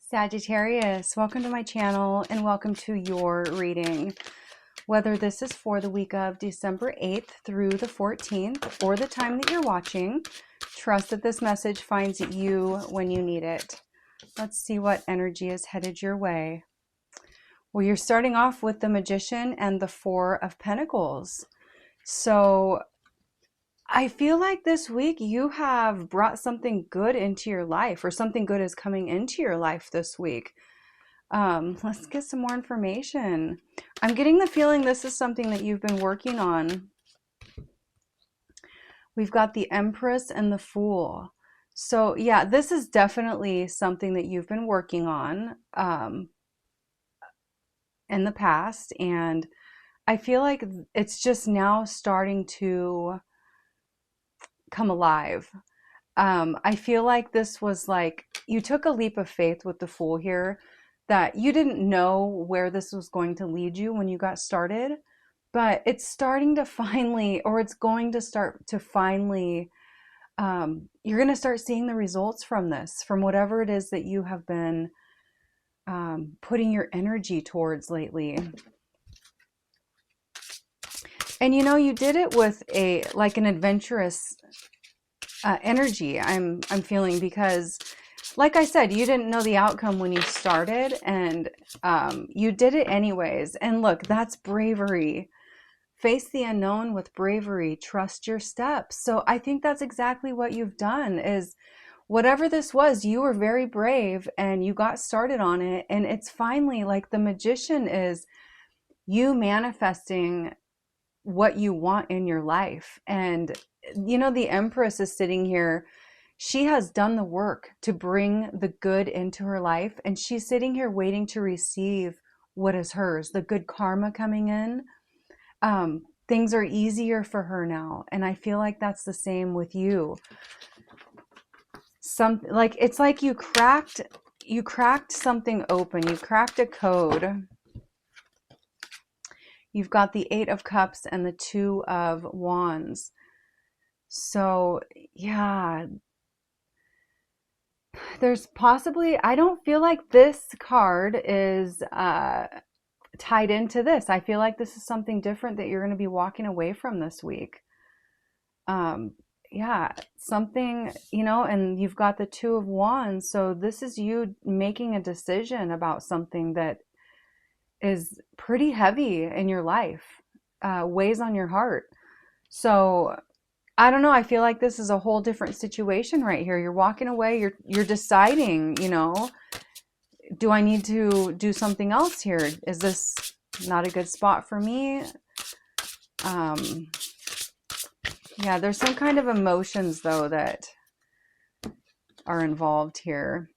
Sagittarius, welcome to my channel and welcome to your reading. Whether this is for the week of December 8th through the 14th or the time that you're watching, trust that this message finds you when you need it. Let's see what energy is headed your way. Well, you're starting off with the Magician and the Four of Pentacles. So I feel like this week you have brought something good into your life, or something good is coming into your life this week. Let's get some more information. I'm getting the feeling this is something that you've been working on. We've got the Empress and the Fool. So yeah, this is definitely something that you've been working on in the past. And I feel like it's just now starting to come alive. I feel like this was like you took a leap of faith with the Fool here, that you didn't know where this was going to lead you when you got started, but it's starting to finally, or it's going to start to finally, you're going to start seeing the results from this, from whatever it is that you have been putting your energy towards lately. And you know, you did it with like an adventurous energy, I'm feeling, because like I said, you didn't know the outcome when you started, and you did it anyways. And look, that's bravery. Face the unknown with bravery. Trust your steps. So I think that's exactly what you've done. Is whatever this was, you were very brave and you got started on it. And it's finally like the Magician is you manifesting what you want in your life. And you know, the Empress is sitting here. She has done the work to bring the good into her life, and she's sitting here waiting to receive what is hers, the good karma coming in. Things are easier for her now, and I feel like that's the same with you. Like it's like you cracked something open. You cracked a code. You've got the Eight of Cups and the Two of Wands. So yeah, there's possibly, I don't feel like this card is tied into this. I feel like this is something different that you're going to be walking away from this week. Yeah, something, you know, and you've got the Two of Wands. So this is you making a decision about something that is pretty heavy in your life, weighs on your heart. So I don't know, I feel like this is a whole different situation right here. You're walking away, you're deciding, you know, do I need to do something else here? Is this not a good spot for me? Yeah, there's some kind of emotions though that are involved here.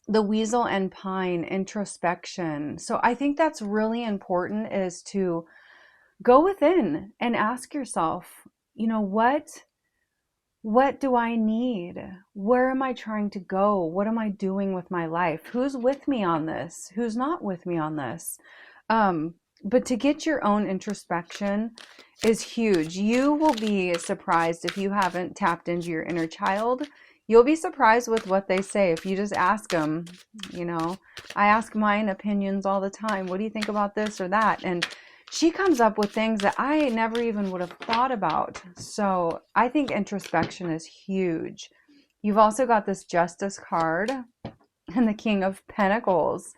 The Weasel and Pine, introspection. So I think that's really important, is to go within and ask yourself, you know, what do I need? Where am I trying to go? What am I doing with my life? Who's with me on this? Who's not with me on this? But to get your own introspection is huge. You will be surprised if you haven't tapped into your inner child. You'll be surprised with what they say if you just ask them. You know, I ask mine opinions all the time. What do you think about this or that? And she comes up with things that I never even would have thought about. So I think introspection is huge. You've also got this Justice card and the King of Pentacles.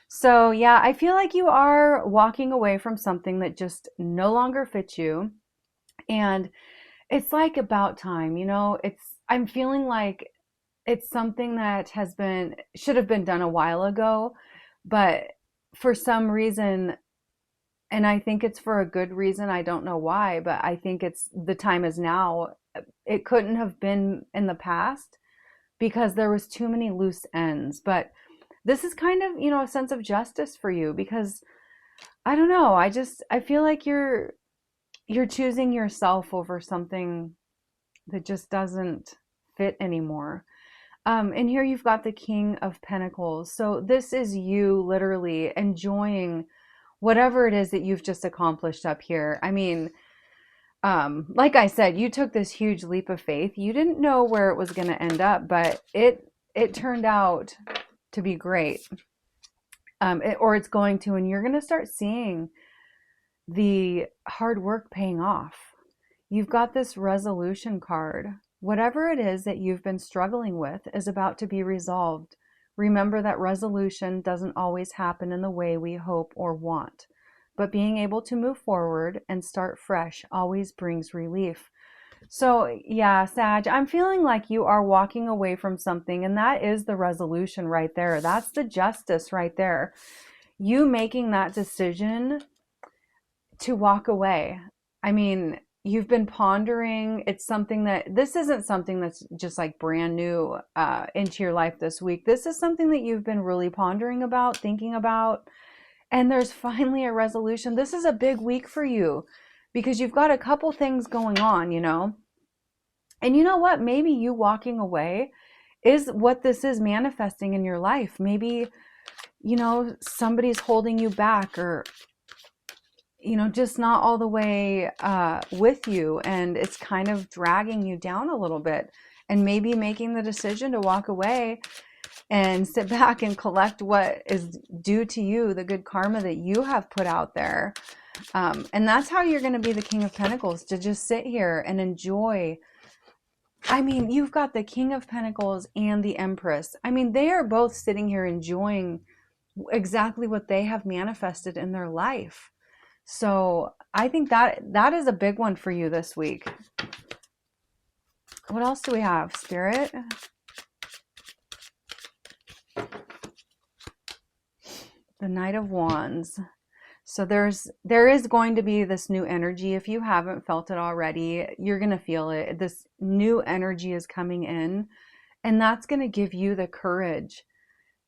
So yeah, I feel like you are walking away from something that just no longer fits you. And it's like about time, you know, I'm feeling like it's something that should have been done a while ago, but for some reason, and I think it's for a good reason, I don't know why, but I think the time is now. It couldn't have been in the past because there was too many loose ends. But this is kind of, you know, a sense of justice for you, because I don't know, I feel like you're choosing yourself over something that just doesn't fit anymore. And here you've got the King of Pentacles. So this is you literally enjoying whatever it is that you've just accomplished up here. I mean, like I said, you took this huge leap of faith. You didn't know where it was going to end up, but it turned out to be great. Or it's going to, and you're going to start seeing the hard work paying off. You've got this resolution card. Whatever it is that you've been struggling with is about to be resolved. Remember that resolution doesn't always happen in the way we hope or want, but being able to move forward and start fresh always brings relief. So yeah, Sag, I'm feeling like you are walking away from something, and that is the resolution right there. That's the justice right there. You making that decision to walk away. I mean, you've been pondering. It's something that, this isn't something that's just like brand new into your life this week. This is something that you've been really pondering about, thinking about, and there's finally a resolution. This is a big week for you because you've got a couple things going on, you know. And you know what? Maybe you walking away is what this is manifesting in your life. Maybe, you know, somebody's holding you back, or, you know, just not all the way with you, and it's kind of dragging you down a little bit. And maybe making the decision to walk away and sit back and collect what is due to you, the good karma that you have put out there. And that's how you're going to be the King of Pentacles, to just sit here and enjoy. I mean, you've got the King of Pentacles and the Empress. I mean, they are both sitting here enjoying exactly what they have manifested in their life. So I think that is a big one for you this week. What else do we have, Spirit? The Knight of Wands. So there is going to be this new energy. If you haven't felt it already, you're going to feel it. This new energy is coming in, and that's going to give you the courage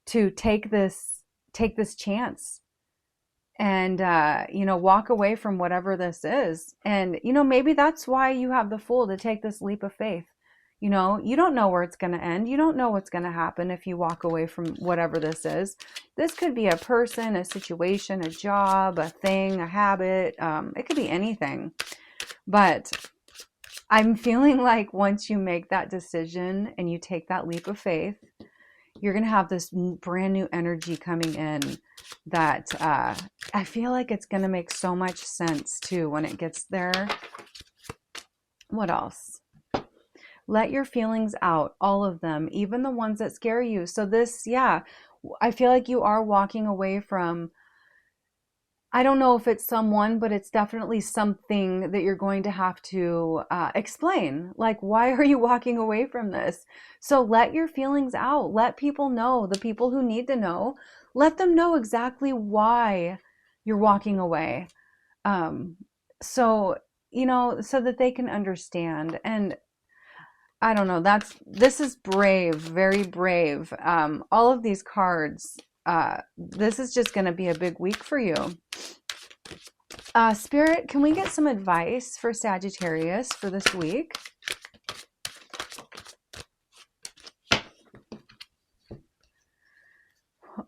to take this chance and you know, walk away from whatever this is. And you know, maybe that's why you have the Fool, to take this leap of faith. You know, you don't know where it's going to end. You don't know what's going to happen if you walk away from whatever this is. This could be a person, a situation, a job, a thing, a habit. It could be anything. But I'm feeling like once you make that decision and you take that leap of faith, you're going to have this brand new energy coming in that I feel like it's going to make so much sense too when it gets there. What else? Let your feelings out, all of them, even the ones that scare you. So this, yeah, I feel like you are walking away from, I don't know if it's someone, but it's definitely something that you're going to have to explain. Like, why are you walking away from this? So let your feelings out. Let people know, the people who need to know, let them know exactly why you're walking away. So, you know, so that they can understand. And I don't know, this is brave, very brave. All of these cards, this is just going to be a big week for you. Spirit, can we get some advice for Sagittarius for this week?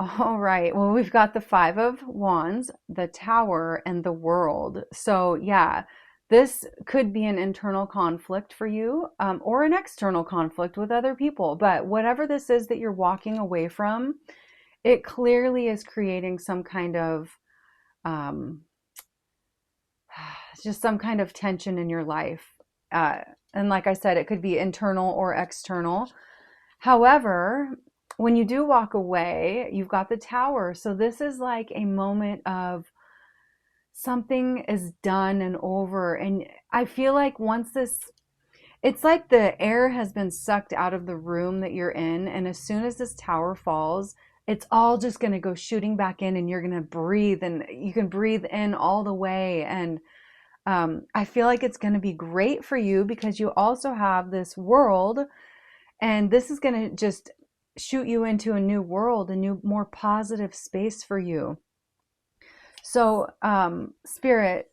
All right. Well, we've got the Five of Wands, the Tower, and the World. So yeah, this could be an internal conflict for you, or an external conflict with other people. But whatever this is that you're walking away from, it clearly is creating some kind of, just some kind of tension in your life. And like I said, it could be internal or external. However, when you do walk away, you've got the Tower. So this is like a moment of something is done and over. And I feel like once this, it's like the air has been sucked out of the room that you're in. And as soon as this tower falls, it's all just going to go shooting back in, and you're going to breathe, and you can breathe in all the way. And I feel like it's going to be great for you because you also have this World, and this is going to just shoot you into a new world, a new, more positive space for you. So, Spirit,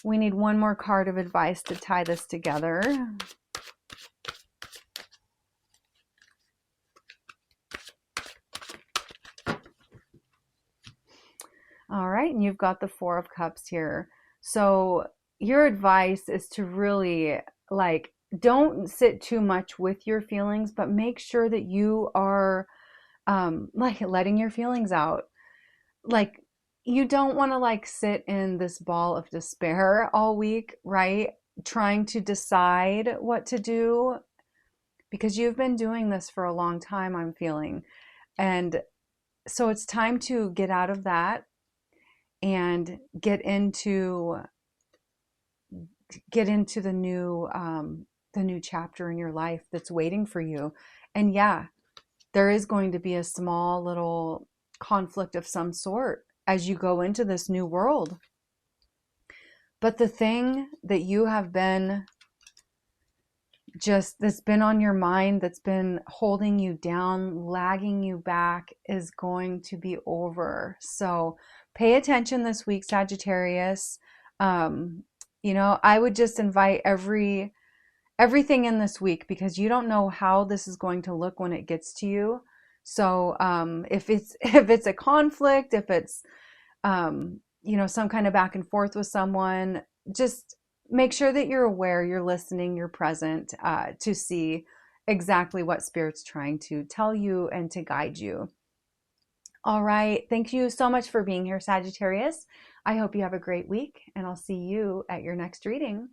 we need one more card of advice to tie this together. All right, and you've got the Four of Cups here. So your advice is to really, like, don't sit too much with your feelings, but make sure that you are like letting your feelings out. Like, you don't want to like sit in this ball of despair all week, right? Trying to decide what to do, because you've been doing this for a long time, I'm feeling. And so it's time to get out of that and get into the new chapter in your life that's waiting for you. And yeah, there is going to be a small little conflict of some sort as you go into this new world. But the thing that you have been that's been on your mind, that's been holding you down, lagging you back, is going to be over. So pay attention this week, Sagittarius. Um, I would just invite everything in this week, because you don't know how this is going to look when it gets to you. So if it's if it's a conflict, if it's some kind of back and forth with someone, just make sure that you're aware, you're listening, you're present, to see exactly what Spirit's trying to tell you and to guide you. All right. Thank you so much for being here, Sagittarius. I hope you have a great week, and I'll see you at your next reading.